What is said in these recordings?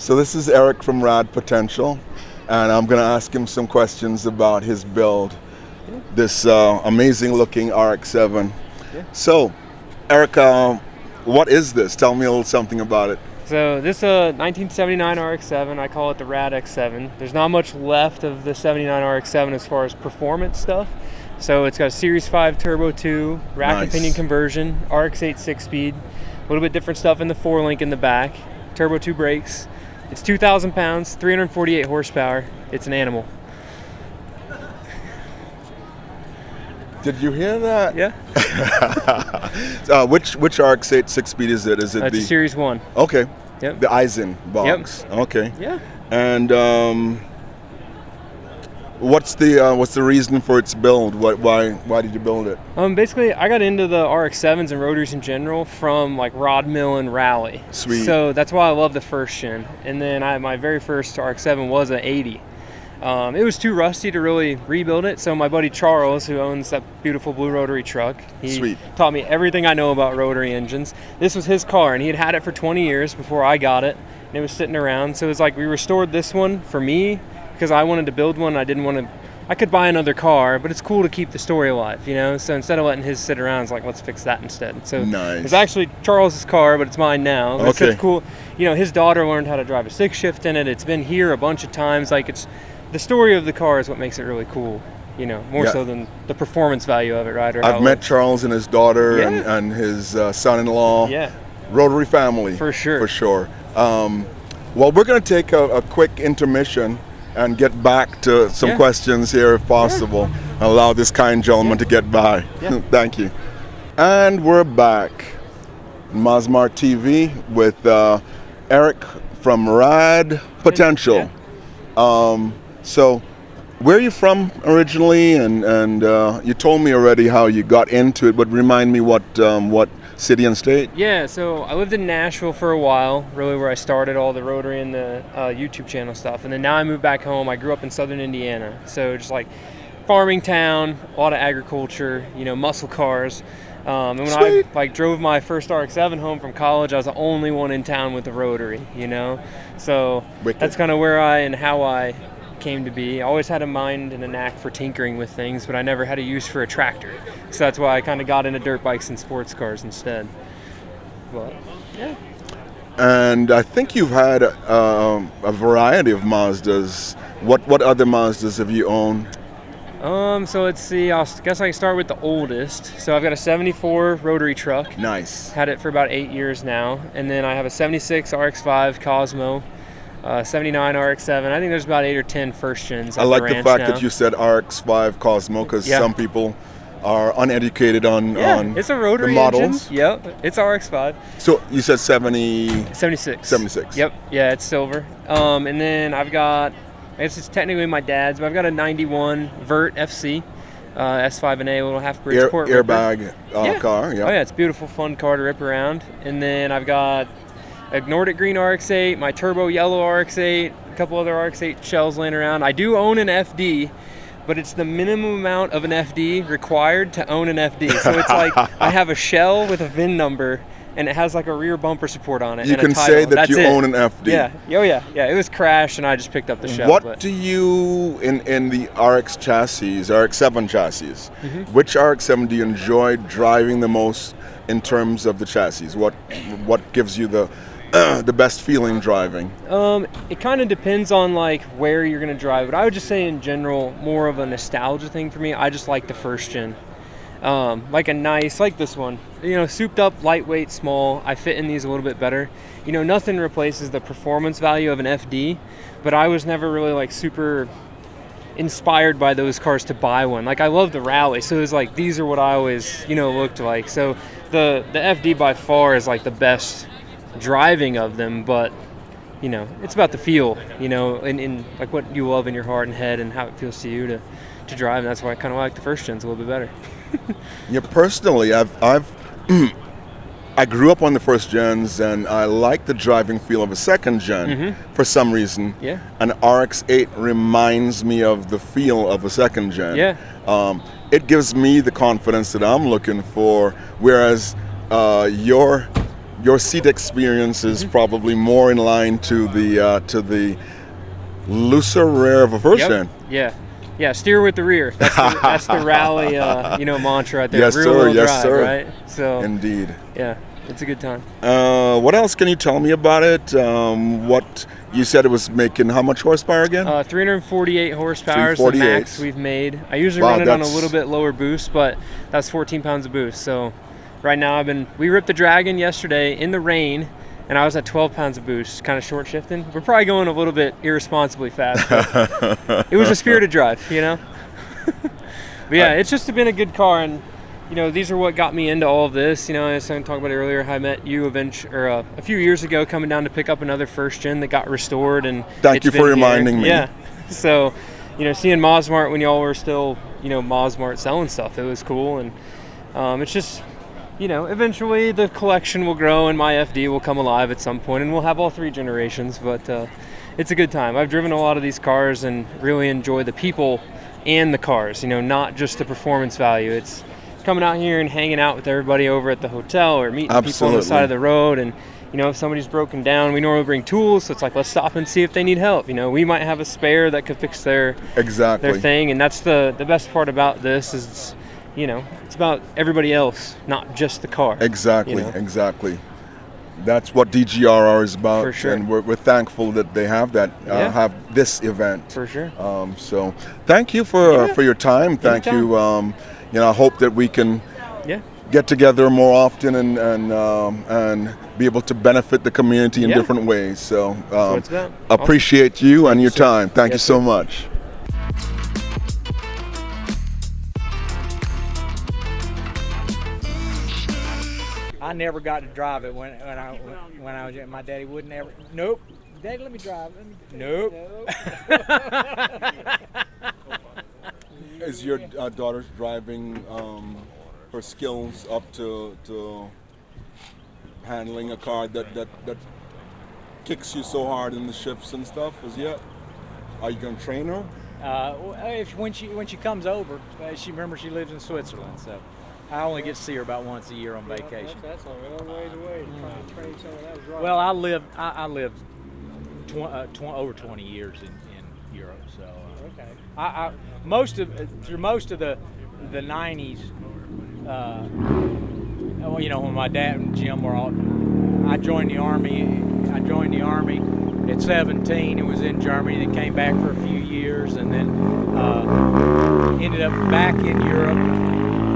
So this is Erich from Rad Potential, and I'm going to ask him some questions about his build, this amazing looking RX-7. Yeah. So, Erich, what is this? Tell me a little something about it. So this is a 1979 RX-7. I call it the Rad X7. There's not much left of the 79 RX-7 as far as performance stuff. So it's got a Series 5 Turbo 2, rack and pinion conversion, RX-8 6-speed, a little bit different stuff in the 4-link in the back, Turbo 2 brakes. It's 2,000 pounds, 348 horsepower. It's an animal. Did you hear that? Yeah. Which RX-8 6-speed is it? Is it the Series 1? Okay. Yep. The Eisen box. Yep. Okay. Yeah. And what's the reason for its build? Why did you build it? Basically, I got into the RX-7s and rotaries in general from like rod mill and rally. Sweet. So that's why I love the first gen. And then my very first RX-7 was an 80. It was too rusty to really rebuild it, so my buddy Charles, who owns that beautiful blue rotary truck, he taught me everything I know about rotary engines. This was his car, and he had it for 20 years before I got it, and it was sitting around. So it was like we restored this one for me because I wanted to build one. And I didn't want to. I could buy another car, but it's cool to keep the story alive, you know. So instead of letting his sit around, it's like, let's fix that instead. So nice. It's actually Charles's car, but it's mine now. Okay. It's such cool. You know, his daughter learned how to drive a stick shift in it. It's been here a bunch of times. Like it's. The story of the car is what makes it really cool, you know, more so than the performance value of it, right? Or I've met Charles and his daughter and his son-in-law. Yeah. Rotary family. For sure. For sure. Well, we're going to take a quick intermission and get back to some questions here if possible. Allow this kind gentleman to get by. Yeah. Thank you. And we're back. MazmartTV with Erich from Rad Potential. So, where are you from originally? And you told me already how you got into it, but remind me what city and state? Yeah, so I lived in Nashville for a while, really where I started all the Rotary and the YouTube channel stuff. And then now I moved back home. I grew up in southern Indiana. So just like farming town, a lot of agriculture, you know, muscle cars. And when I drove my first RX-7 home from college, I was the only one in town with the Rotary, you know? So that's kind of where and how I came to be. I always had a mind and a knack for tinkering with things, but I never had a use for a tractor. So that's why I kind of got into dirt bikes and sports cars instead. But, yeah. And I think you've had a variety of Mazdas. What other Mazdas have you owned? So let's see, I guess I can start with the oldest. So I've got a 74 rotary truck. Nice. Had it for about 8 years now. And then I have a 76 RX-5 Cosmo, 79 RX-7. I think there's about 8 or 10 first gens. I like the fact that you said RX-5 Cosmo because some people are uneducated on it's a rotary the models. Engine. Yep, it's RX-5. So you said 76. 76. Yep, yeah, it's silver. And then I've got, I guess it's technically my dad's, but I've got a 91 Vert FC, S5&A, little half Bridgeport airbag car. Yeah. Oh yeah, it's a beautiful, fun car to rip around. And then I've got a Nordic Green RX-8, my Turbo Yellow RX-8, a couple other RX-8 shells laying around. I do own an FD, but it's the minimum amount of an FD required to own an FD. So it's like I have a shell with a VIN number, and it has like a rear bumper support on it. You and can a title. say that That's you it. own an FD. Yeah. Oh yeah. Yeah. It was crashed, and I just picked up the shell. What do you in the RX chassis, RX-7 chassis? Which RX-7 do you enjoy driving the most in terms of the chassis? What gives you the best feeling driving? It kind of depends on like where you're gonna drive, but I would just say in general more of a nostalgia thing for me. I just like the first gen. Like a nice, like this one, you know, souped up, lightweight, small. I fit in these a little bit better. You know, nothing replaces the performance value of an FD, but I was never really like super inspired by those cars to buy one. Like I love the rally, so it was like these are what I always, you know, looked like. So the FD by far is like the best driving of them, but you know, it's about the feel, you know, in like what you love in your heart and head and how it feels to you to drive, and that's why I kind of like the first gens a little bit better. Yeah, personally, I grew up on the first gens, and I like the driving feel of a second gen for some reason. Yeah. An RX-8 reminds me of the feel of a second gen. Yeah. It gives me the confidence that I'm looking for, whereas your your seat experience is probably more in line to the looser rear of a first gen. Yeah, steer with the rear. That's the rally, mantra right there. Yes, rear sir. wheel Yes, drive, sir. Right? So indeed. yeah, it's a good time. What else can you tell me about it? What you said it was making how much horsepower again? 348 horsepower is the 348. max we've made. I usually Wow, run it on a that's- little bit lower boost, but that's 14 pounds of boost. So right now we ripped the Dragon yesterday in the rain, and I was at 12 pounds of boost, kind of short shifting. We're probably going a little bit irresponsibly fast, but it was a spirited drive, But yeah, it's just been a good car, and these are what got me into all of this. I was talking about it earlier. I met you a few years ago, coming down to pick up another first gen that got restored, and Thank you for reminding me. Yeah, so seeing Mazmart when y'all were still Mazmart selling stuff, it was cool, and it's just eventually the collection will grow and my FD will come alive at some point, and we'll have all 3 generations. But it's a good time. I've driven a lot of these cars and really enjoy the people and the cars. Not just the performance value. It's coming out here and hanging out with everybody over at the hotel or meeting people on the side of the road. And if somebody's broken down, we normally bring tools, so it's like, let's stop and see if they need help. We might have a spare that could fix their thing, and that's the best part about this is it's about everybody else, not just the car. Exactly. That's what DGRR is about, For sure. and we're thankful that they have that have this event. For sure. So thank you for your time. Thank you. I hope that we can get together more often and be able to benefit the community in different ways. So appreciate you and your time. Thank you so much. I never got to drive it when I was young. My daddy wouldn't ever. Nope. Daddy, let me drive. Nope. Is your daughter's driving her skills up to handling a car that kicks you so hard in the shifts and stuff as yet? Are you gonna train her? When she comes over, she lives in Switzerland, so I only get to see her about once a year on vacation. That's a long ways away to try and train someone else right. Well, I lived over 20 years in Europe, so Okay. through most of the 90s, when my dad and Jim were all, I joined the army at 17 and was in Germany, then came back for a few years, and then ended up back in Europe.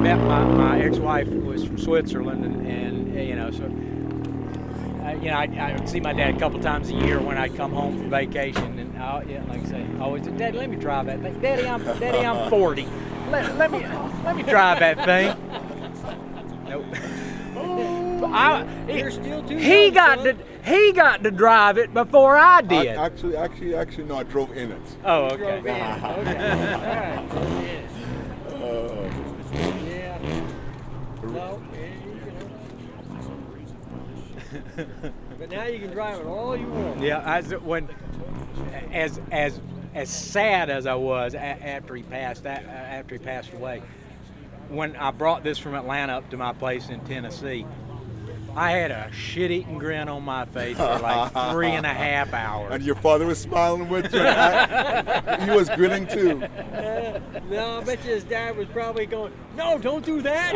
Met my ex-wife was from Switzerland, and so I would see my dad a couple times a year when I'd come home from vacation, and like I say, I always said, "Daddy, let me drive that thing. Daddy, I'm 40. Let me drive that thing." Nope. You're still too He young, got son. he got to drive it before I did. Actually, no, I drove in it. Oh, Drove in. okay. Okay. All right. Yeah. No. But now you can drive it all you want. Yeah, as sad as I was after he passed away, when I brought this from Atlanta up to my place in Tennessee, I had a shit-eating grin on my face for like 3.5 hours. And your father was smiling with you. He was grinning too. No, I bet you his dad was probably going, "No, don't do that.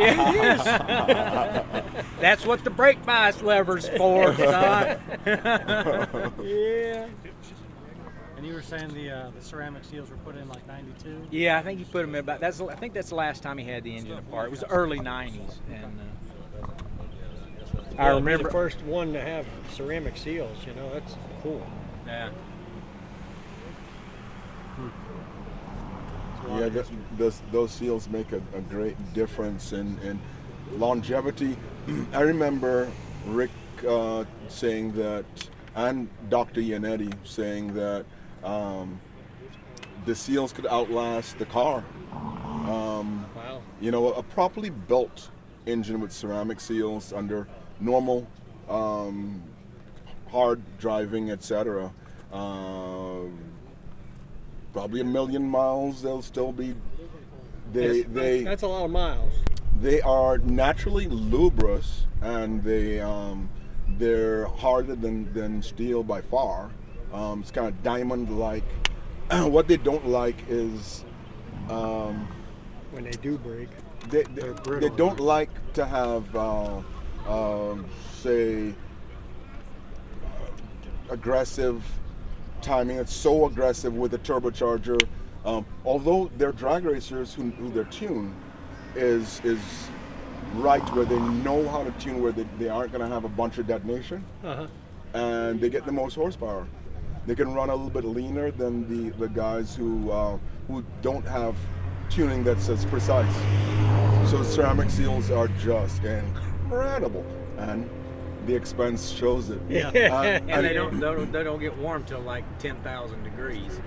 That's what the brake bias lever's for, son. Yeah. And you were saying the ceramic seals were put in like '92? Yeah, I think he put them in about. I think that's the last time he had the engine apart. It was the early '90s, and I Well, remember the first one to have ceramic seals. That's cool. Yeah. Yeah, those seals make a great difference in longevity. I remember Rick saying that, and Dr. Yannetti saying that the seals could outlast the car. Wow. A properly built engine with ceramic seals under normal hard driving, etc. Probably 1 million miles, they'll still be. That's a lot of miles. They are naturally lubrous, and they They're harder than steel by far. It's kind of diamond-like. What they don't like is When they do break. they don't like to have, say, aggressive timing. It's so aggressive with the turbocharger. Although they're drag racers who their tune is right, where they know how to tune, where they aren't going to have a bunch of detonation, and they get the most horsepower. They can run a little bit leaner than the guys who don't have tuning that's as precise. So ceramic seals are just incredible, and the expense shows it. Yeah, and they don't get warm till like 10,000 degrees.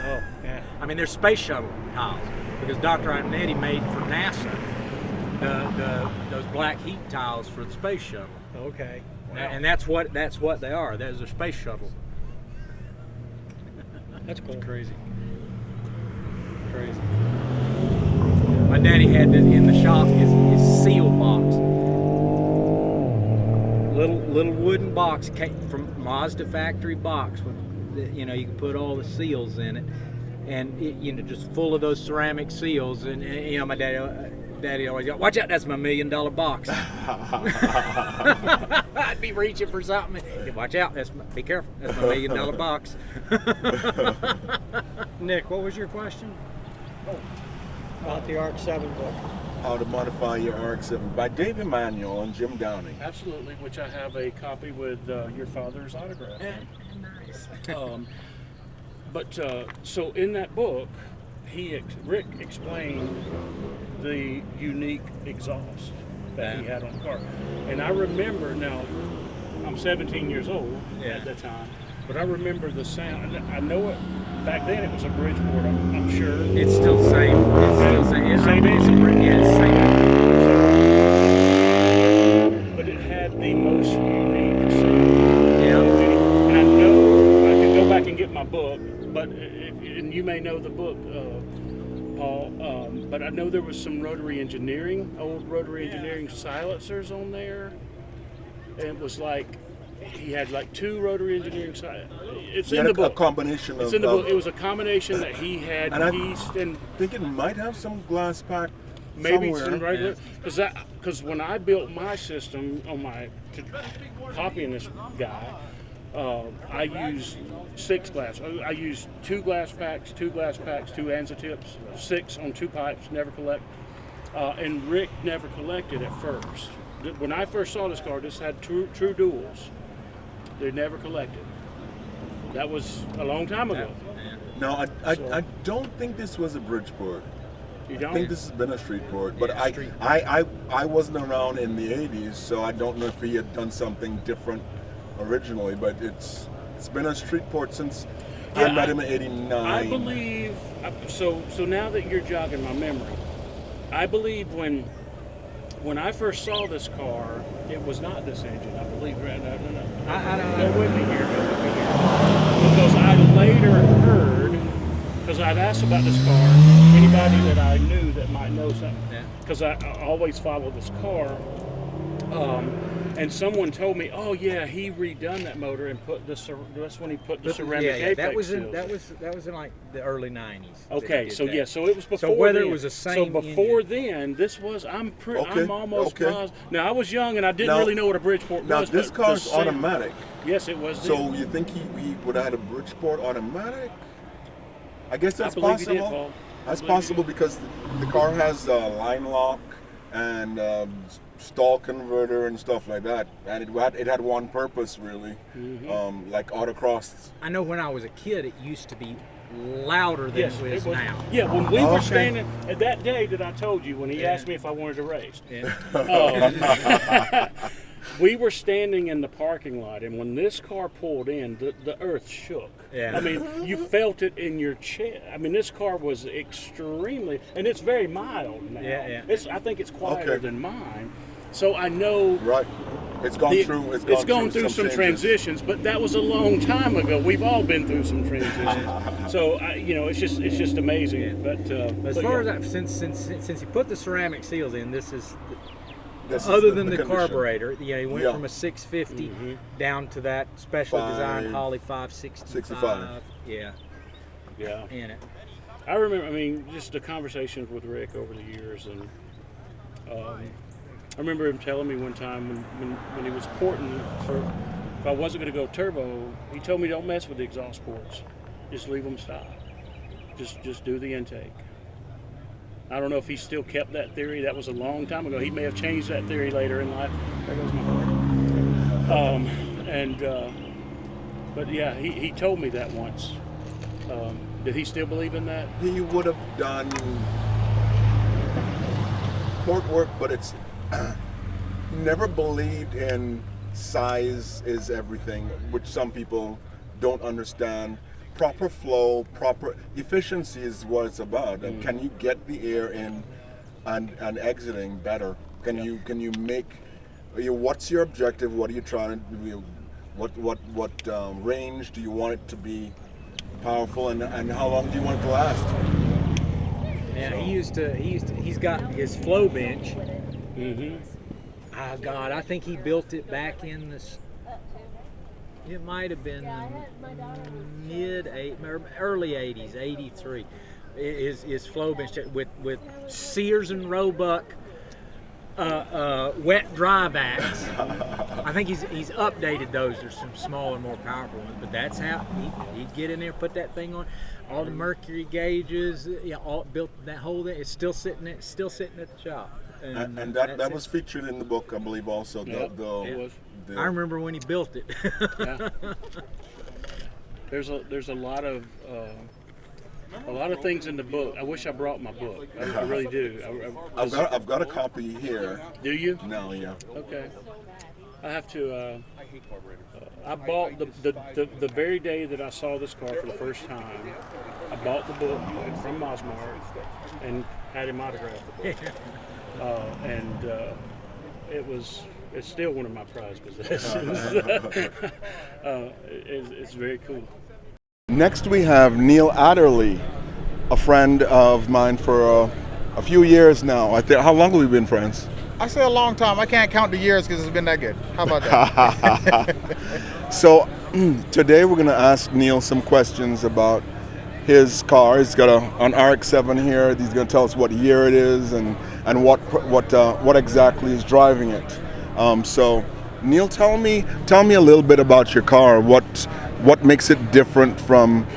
Oh, yeah. I mean, they're space shuttle tiles because Dr. Antonetti made for NASA those black heat tiles for the space shuttle. Okay. Wow. And that's what they are. That is a space shuttle. That's cool. Crazy. My daddy had in the shop his seal box. Little wooden box came from Mazda factory box with, you can put all the seals in it, and just full of those ceramic seals. And my daddy always go, "Watch out, that's my $1 million box." I'd be reaching for something. Watch out, be careful, that's my $1 million box. Nick, what was your question? Oh, about the Arc 7 book. How to Modify Your RX-7 by Dave Emanuel and Jim Downing. Absolutely, which I have a copy with your father's autograph. Nice. So in that book, Rick explained the unique exhaust that he had on the car. And I remember, now, I'm 17 years old at that time, but I remember the sound. I know it, back then it was a Bridgeport, I'm sure. It's still the same. It's still the same. Same It's the same. But it had the most unique sound. Yeah. And I know I could go back and get my book, but and you may know the book, Paul, but I know there was some Rotary Engineering, old Rotary Engineering silencers on there. And it was like, he had like 2 Rotary Engineering silencers. It's in the book. A combination It's of, in the book. It was a combination that he had and pieced and I think it might have some glass pack maybe somewhere. some regular, because when I built my system copying this guy, I used 6 glass. I used 2 glass packs, 2 Anza tips, 6 on 2 pipes, never collect. And Rick never collected at first. When I first saw this car, this had true duals. They never collected. That was a long time ago. No, I don't think this was a Bridgeport. You don't? I think this has been a street port, but I wasn't around in the 80s, so I don't know if he had done something different originally, but it's been a street port since I met him in '89. I believe, so now that you're jogging my memory, I believe when I first saw this car, it was not this engine, I believe. No. Go with me here. Because I later heard, because I'd asked about this car, anybody that I knew that might know something, because I always follow this car, and someone told me, oh yeah, he redone that motor and put this. That's when he put the ceramic apex that was seals. that was in like the early '90s. Okay, so yeah, so it was before. So whether then. it was the same. So before then, this was. I'm almost positive. Now I was young and I didn't really know what a Bridgeport now was. Now this car's automatic. Yes, it was. So you think he would have had a Bridgeport automatic? I guess that's possible. He did, Paul. That's possible because the car has line lock and stall converter and stuff like that, and it had one purpose really, like autocross. I know when I was a kid, it used to be louder than it is now. Yeah, when we were standing at that day that I told you when he asked me if I wanted to race. We were standing in the parking lot, and when this car pulled in, the earth shook. Yeah. I mean, you felt it in your chest. I mean, this car was extremely, and it's very mild now. Yeah. I think it's quieter than mine. So I know. Right. It's gone through some transitions, but that was a long time ago. We've all been through some transitions. So it's just amazing. Yeah. But as far as since he put the ceramic seals in, this is This is other than the condition. carburetor. You know, he went Yeah. from a 650 down to that specially designed Holly 565. Yeah, Yeah. in it. I remember, I mean, just the conversations with Rick over the years, and I remember him telling me one time when he was porting for, if I wasn't going to go turbo, he told me don't mess with the exhaust ports, just leave them stop, just do the intake. I don't know if he still kept that theory. That was a long time ago. He may have changed that theory later in life. There goes my heart. But yeah, he told me that once. Did he still believe in that? He would have done port work, but it's never believed in size is everything, which some people don't understand. Proper flow, proper efficiency is what it's about. And can you get the air in and exiting better? Can you make? What's your objective? What are you trying to do? What range do you want it to be powerful, and how long do you want it to last? Yeah, he's got his flow bench. Oh God, I think he built it back in the. It might have been early 80s, 83. His flow bench with Sears and Roebuck wet dry vacs. I think he's updated those. There's some smaller, more powerful ones, but that's how he'd get in there, put that thing on. All the mercury gauges, all built that whole thing. It's still sitting at the shop. And that was featured in the book, I believe, also. Yep, it was. I remember when he built it. Yeah. There's a lot of things in the book. I wish I brought my book. I really do. I've got a copy here. Do you? No, yeah. Okay. I have to. I bought the very day that I saw this car for the first time. I bought the book from Mazmart and had him autograph the book. It's still one of my prized possessions. It's very cool. Next we have Neal Adderley, a friend of mine for a few years now. How long have we been friends? I say a long time. I can't count the years because it's been that good. How about that? So today we're going to ask Neal some questions about his car. He's got an RX-7 here. He's going to tell us what year it is and what exactly is driving it. So Neal, tell me a little bit about your car. What makes it different from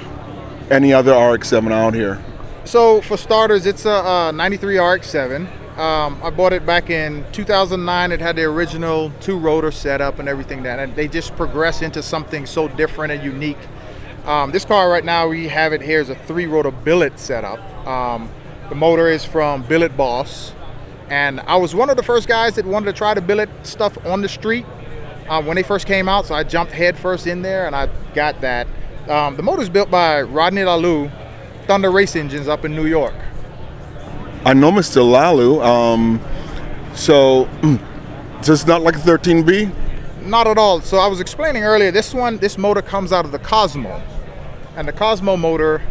any other RX-7 out here? So for starters, it's a 93 RX-7. I bought it back in 2009. It had the original 2-rotor setup and everything and they just progressed into something so different and unique. This car right now, we have it here is a 3-rotor billet setup. The motor is from Billet Boss. And I was one of the first guys that wanted to try the billet stuff on the street when they first came out, so I jumped head first in there and I got that. The motor's built by Rodney Lalu, Thunder Race Engines up in New York. I know Mr. Lalu, so it's not like a 13B? Not at all. So I was explaining earlier, this motor comes out of the Cosmo. And the Cosmo motor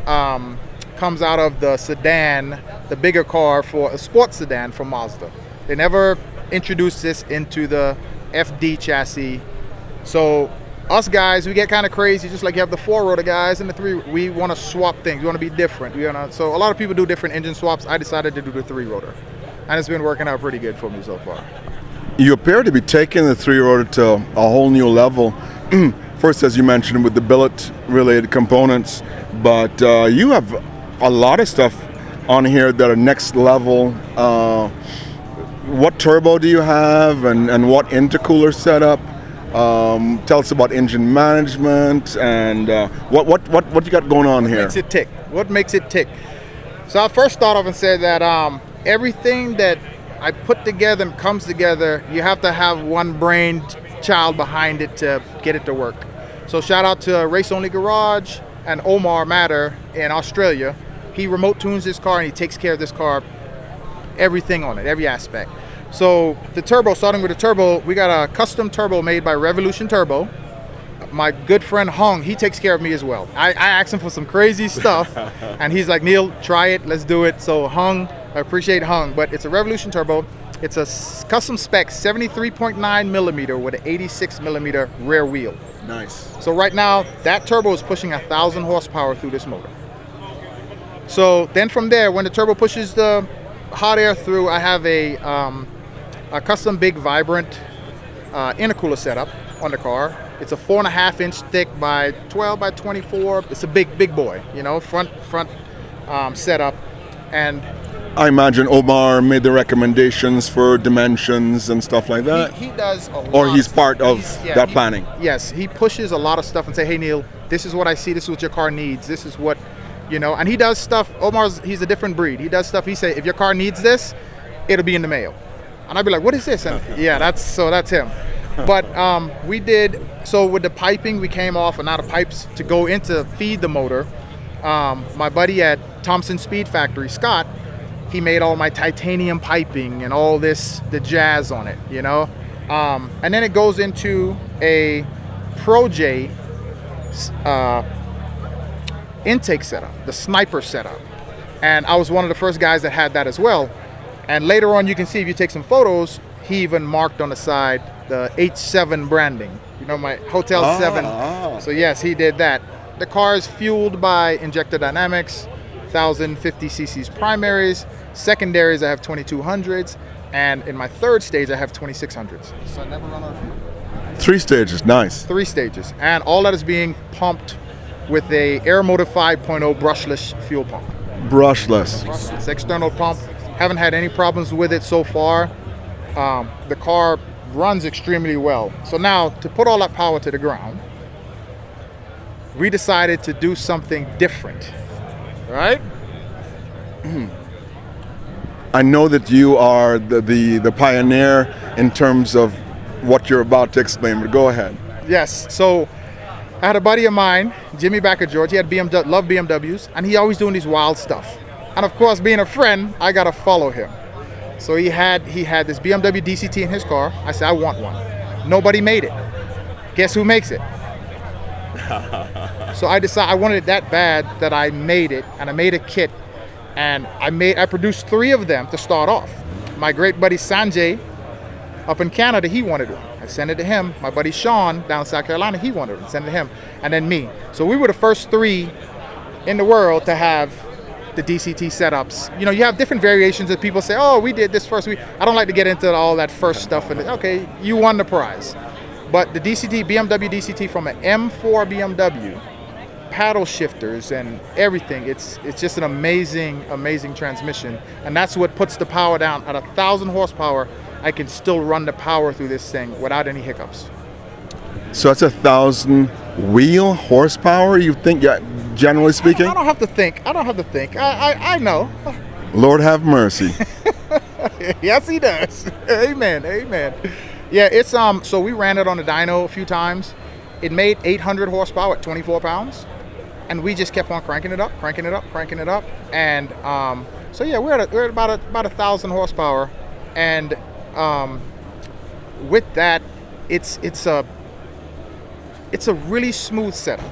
comes out of the sedan, the bigger car for a sports sedan from Mazda. They never introduced this into the FD chassis. So us guys, we get kind of crazy, just like you have the 4-rotor guys and the 3. We want to swap things. We want to be different. So a lot of people do different engine swaps. I decided to do the 3-rotor. And it's been working out pretty good for me so far. You appear to be taking the 3-rotor to a whole new level. First, as you mentioned, with the billet-related components, but you have a lot of stuff on here that are next level. What turbo do you have, and what intercooler setup? Tell us about engine management and what you got going on here. What makes it tick? So I'll first start off and say that everything that I put together and comes together, you have to have one brain child behind it to get it to work. So shout out to Race Only Garage and Omar Matter in Australia. He remote tunes this car and he takes care of this car, everything on it, every aspect. So the turbo, starting with the turbo, we got a custom turbo made by Revolution Turbo. My good friend Hung, he takes care of me as well. I asked him for some crazy stuff and he's like, Neal, try it, let's do it. So Hung, I appreciate Hung, but it's a Revolution Turbo. It's a custom spec 73.9 millimeter with an 86 millimeter rear wheel. Nice. So right now, that turbo is pushing 1,000 horsepower through this motor. So then from there, when the turbo pushes the hot air through, I have a custom big vibrant intercooler setup on the car. It's a 4.5 inch thick by 12 by 24. It's a big boy, you know, front setup. And I imagine Omar made the recommendations for dimensions and stuff like that. he does a lot. Or he's part of He's- that planning. Yes, he pushes a lot of stuff and say, hey Neal, this is what I see, this is what your car needs, this is what, you know, and he does stuff. He's a different breed. He does stuff, he say, if your car needs this, it'll be in the mail. And I'd be like, what is this? And yeah, that's him. But we did, so with the piping, we came off and out of pipes to go into feed the motor. My buddy at Thompson Speed Factory, Scott, he made all my titanium piping and all this, the jazz on it, you know? And then it goes into a Pro J intake setup, the sniper setup. And I was one of the first guys that had that as well. And later on, you can see if you take some photos, he even marked on the side the H7 branding. You know, my Hotel 7. So yes, he did that. The car is fueled by injector dynamics, 1050 cc's primaries. Secondaries, I have 2200s. And in my third stage, I have 2600s. So I never run out of fuel. 3 stages, nice. 3 stages. And all that is being pumped with a Aeromotive 5.0 brushless fuel pump. Brushless. It's external pump. Haven't had any problems with it so far. The car runs extremely well. So now, to put all that power to the ground, we decided to do something different, right? I know that you are the pioneer in terms of what you're about to explain, but go ahead. Yes. So I had a buddy of mine, Jimmy back at Georgia. He had loved BMWs, and he always doing these wild stuff. And of course, being a friend, I gotta follow him. So he had this BMW DCT in his car. I said, I want one. Nobody made it. Guess who makes it? So I decided I wanted it that bad that I made it, and I made a kit, and I produced 3 of them to start off. My great buddy Sanjay up in Canada, he wanted one. I sent it to him. My buddy Sean down in South Carolina, he wanted it. I sent it to him, and then me. So we were the first 3 in the world to have the DCT setups. You know, you have different variations that people say, oh, we did this first. I don't like to get into all that first stuff. And okay, you won the prize. But the BMW DCT from an M4 BMW, paddle shifters and everything, it's just an amazing transmission. And that's what puts the power down. At 1,000 horsepower, I can still run the power through this thing without any hiccups. So that's 1,000 wheel horsepower, you think, yeah, generally speaking? I don't have to think. I know. Lord have mercy. Yes, he does. Amen. Yeah, it's so we ran it on the dyno a few times. It made 800 horsepower at 24 pounds, and we just kept on cranking it up. And so yeah, we're at about 1,000 horsepower, and with that, it's a really smooth setup.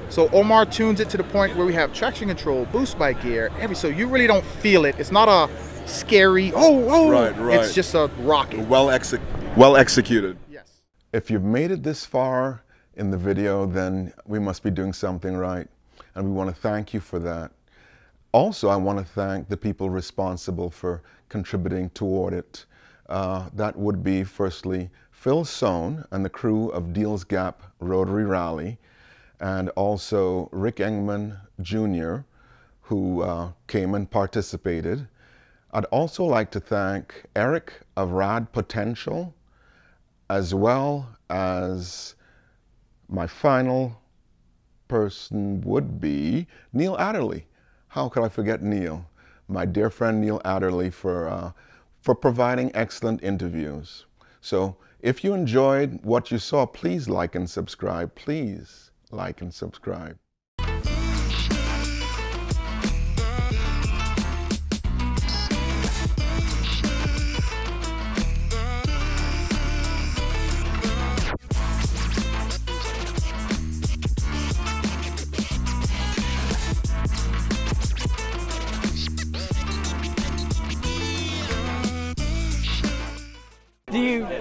So Omar tunes it to the point where we have traction control, boost by gear, so you really don't feel it. It's not a scary, Right. It's just a rocket. Well executed. Yes. If you've made it this far in the video, then we must be doing something right. And we want to thank you for that. Also, I want to thank the people responsible for contributing toward it. That would be, firstly, Phil Sohn and the crew of Deals Gap Rotary Rally, and also Rick Engman Jr., who came and participated. I'd also like to thank Erich of Rad Potential, as well as my final person would be Neal Adderley. How could I forget Neal? My dear friend Neal Adderley for providing excellent interviews. So if you enjoyed what you saw, please like and subscribe. Please like and subscribe.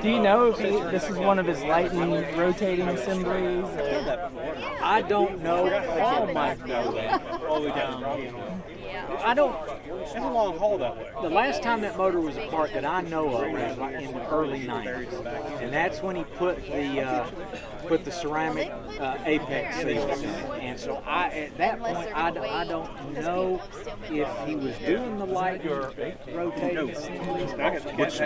Do you know if this is one of his lightning rotating assemblies? I don't know. Paul might know that. I don't. It's a long haul that way. The last time that motor was apart that I know of was like in the early '90s, and that's when he put the ceramic apex seals in it. And so at that point, I don't know if he was doing the light rotating assemblies. Which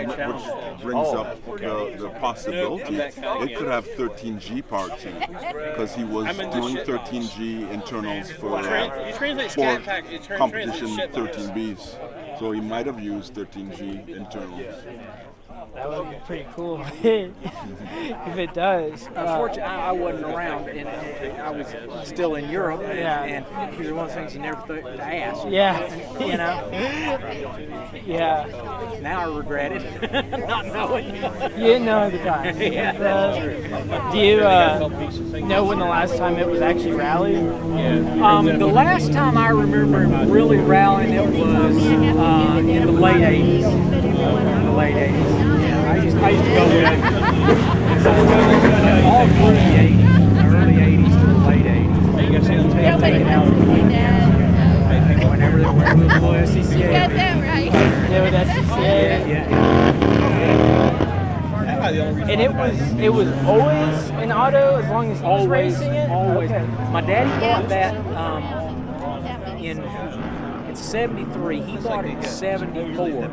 brings up the possibility it could have 13G parts in it, because he was doing 13G internals for competition 13Bs. So he might have used 13G internals. That would be pretty cool if it does. Unfortunately, I wasn't around, and I was still in Europe, and these are one of the things you never thought to ask. Yeah. You know? Yeah. Now I regret it, not knowing. You didn't know at the time. Do you know when the last time it was actually rallied? The last time I remember him really rallying, it was in the late 80s. I used to go with him all through the 80s, the early 80s to the late 80s. Taking out whenever there was a little SCCA. Yeah, with SCCA. Yeah. And it was always an auto as long as he was racing it? Always. Okay. My daddy bought that in 73. He bought it in 74.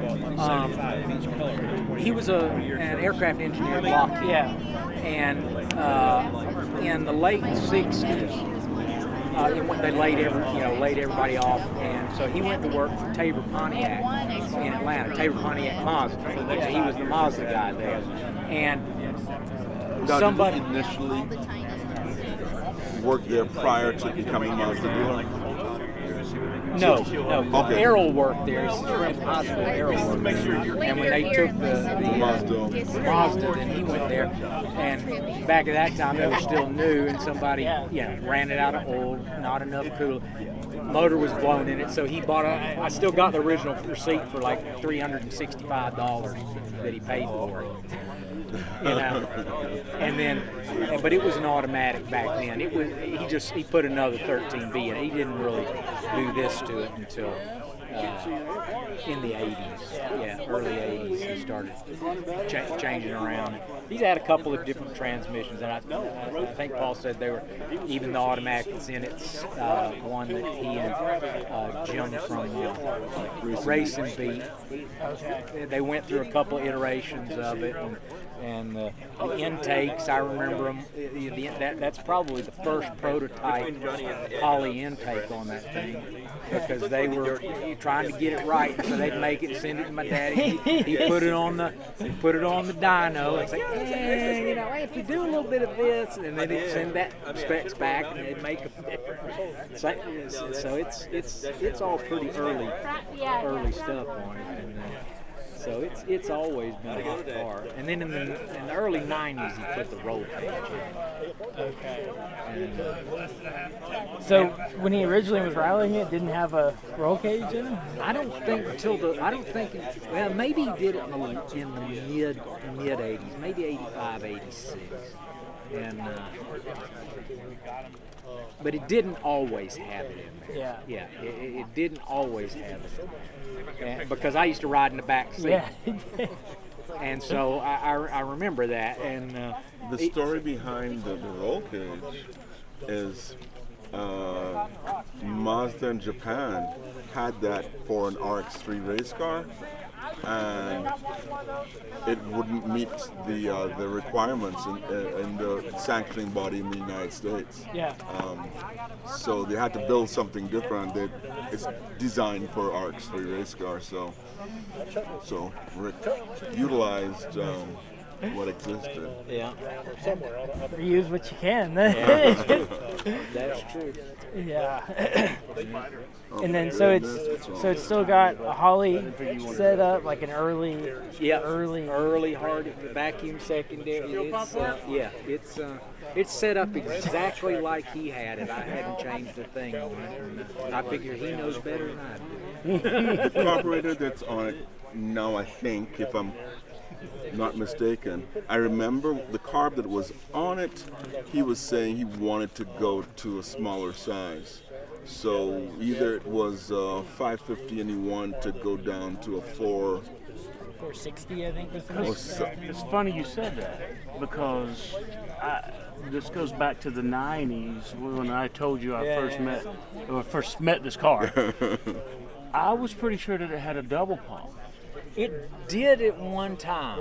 He was an aircraft engineer at Lockheed. Yeah. And in the late 60s, they laid everybody off, and so he went to work for Tabor Pontiac in Atlanta. Tabor Pontiac Mazda. He was the Mazda guy there, and somebody initially worked there prior to becoming Mazda dealer. No. Okay. Errol worked there. His friend from hospital, Errol worked there. And when they took the Mazda, then he went there. And back at that time, they were still new, and somebody ran it out of oil, not enough coolant. Motor was blown in it, so he bought I still got the original receipt for like $365 that he paid for it. You know, and then, but it was an automatic back then. It was he put another 13B in. He didn't really do this to it until in the 80s, early 80s. He started changing around. He's had a couple of different transmissions, and I think Paul said they were even the automatics in it's one that he and Jim from Racing beat. They went through a couple of iterations of it, and the intakes, I remember them. That's probably the first prototype poly intake on that thing, because they were trying to get it right, so they'd make it and send it to my daddy. He put it on the dyno and say, if we do a little bit of this, and then he'd send that specs back, and they'd make a difference. So it's all pretty early stuff on it. And, so it's always been a hot car. And then in the early 90s, he put the roll cage in. Okay. So when he originally was rallying it, didn't have a roll cage in it? I don't think maybe he did it in the mid 80s, maybe 85, 86. And but it didn't always have it in there. Yeah. It didn't always have it. And because I used to ride in the back seat. Yeah. And so I remember that. And the story behind the roll cage is Mazda in Japan had that for an RX-3 race car, and it wouldn't meet the requirements in the sanctioning body in the United States. Yeah. So they had to build something different. It's designed for RX-3 race car. So Rick utilized what existed. Yeah. Reuse what you can. That's true. Yeah. And then so it's still got a Holly set up, like an early hard vacuum secondary. It's set up exactly like he had it. I hadn't changed a thing on it. And I figure he knows better than I do. The carburetor that's on it now, I think, if I'm not mistaken, I remember the carb that was on it, he was saying he wanted to go to a smaller size. So either it was 550 and he wanted to go down to a 460, I think was the most. It's funny you said that because this goes back to the 90s when I told you I first met this car. I was pretty sure that it had a double pump. It did at one time.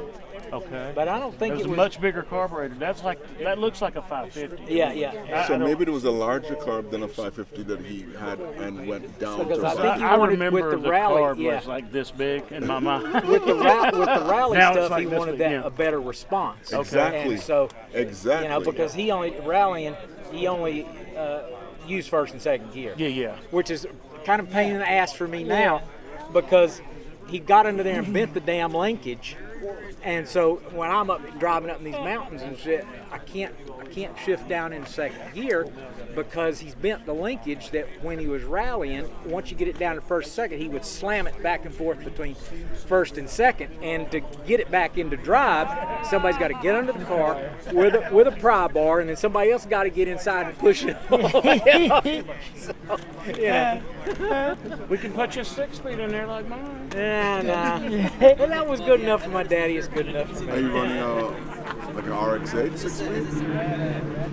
Okay. But I don't think it was a much bigger carburetor. That looks like a 550. Yeah. So maybe it was a larger carb than a 550 that he had and went down Because to. I think he I wanted remember with the the rally, carb was like this big in my mind. with the rally Now it's stuff, like he this wanted big, a better response. Exactly. And so, Exactly. because he only used first and second gear. Yeah. Which is kind of a pain in the ass for me now, because he got under there and bent the damn linkage. And so when I'm driving up in these mountains and shit, I can't shift down in second gear because he's bent the linkage that when he was rallying, once you get it down to first, second, he would slam it back and forth between first and second. And to get it back into drive, somebody's got to get under the car with a pry bar, and then somebody else got to get inside and push it all the way up. So, We can put you a 6-speed in there like mine. Nah. Well, that was good enough for my daddy. It's good enough for me. Are you running like an RX-8 6-speed?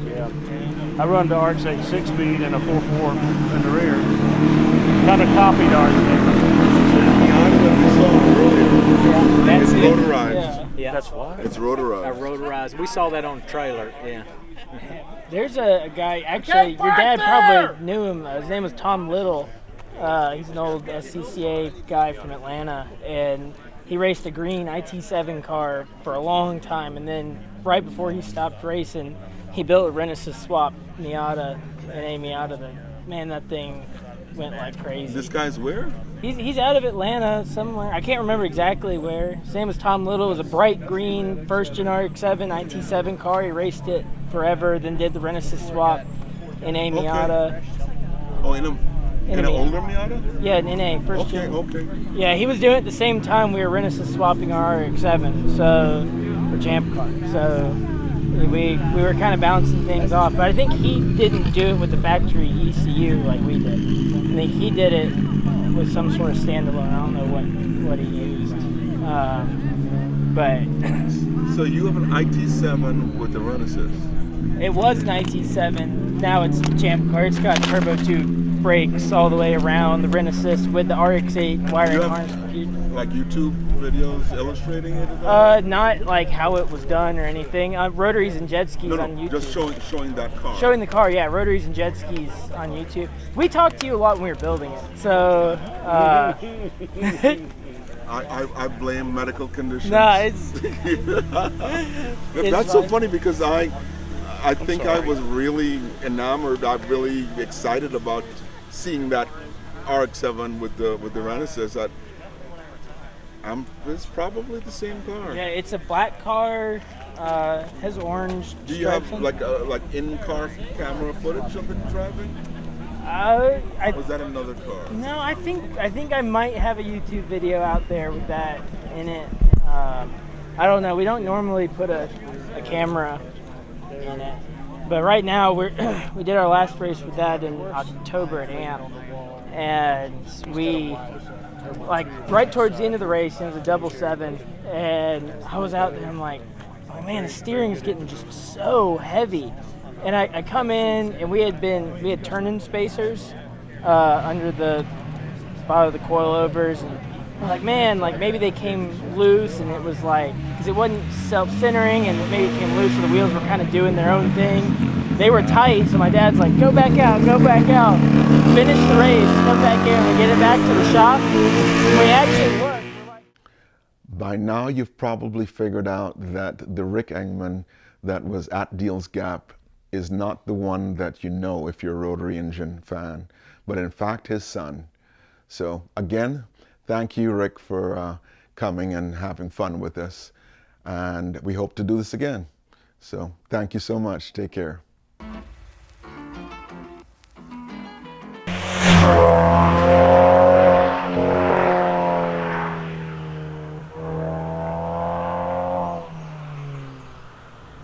Yeah. I run the RX-8 6-speed and a 4.4 in the rear. Kind of copied RX-8. That's It's it. rotorized. Yeah. That's what? It's rotorized. Rotorized. We saw that on the trailer. Yeah. There's a guy, actually, your dad probably knew him. His name was Tom Little. He's an old SCCA guy from Atlanta, and he raced a green IT7 car for a long time, and then right before he stopped racing, he built a Renesis swap Miata, an A Miata. Man, that thing went like crazy. This guy's where? He's out of Atlanta somewhere. I can't remember exactly where. His name was Tom Little. It was a bright green first-gen RX-7 IT7 car. He raced it forever, then did the Renesis swap in a Miata. Oh, in an older Miata? Yeah, an NA first gen. Okay. Yeah, he was doing it at the same time we were Renesis swapping our RX-7, so for Champ Car. So we were kind of bouncing things off, but I think he didn't do it with the factory ECU like we did. I think he did it with some sort of standalone. I don't know what he used, but So you have an IT7 with the Renesis. it was an IT7. Now it's the Champ Car. It's got turbo tube brakes all the way around, the Renesis with the RX-8 wiring harness. Like YouTube videos illustrating it? At all? Not like how it was done or anything. Rotaries and jet skis on YouTube. Just showing that car. Showing the car, yeah. Rotaries and jet skis on YouTube. We talked to you a lot when we were building it, so. I blame medical conditions. No, it's. That's so funny because I think I was really enamored. I'm really excited about seeing that RX-7 with the Renesis. It's probably the same car. Yeah, it's a black car. Has orange. Do you have stripes like in-car camera footage of it driving? or was that another car? No, I think I might have a YouTube video out there with that in it. I don't know. We don't normally put a camera in it, but right now we did our last race with that in October at AMP, and we right towards the end of the race. It was a 777, and I was out there. I'm like, oh man, the steering is getting just so heavy. And I come in, and we had turn-in spacers under the spot of the coilovers, and we're like, man, maybe they came loose, and it was because it wasn't self-centering, and maybe it came loose, so the wheels were kind of doing their own thing. They were tight, so my dad's like, go back out. Finish the race, come back in, we get it back to the shop, and we actually looked. By now, you've probably figured out that the Rick Engman that was at Deal's Gap is not the one that you know if you're a rotary engine fan, but in fact his son. So again, thank you, Rick, for coming and having fun with us, and we hope to do this again. So thank you so much. Take care.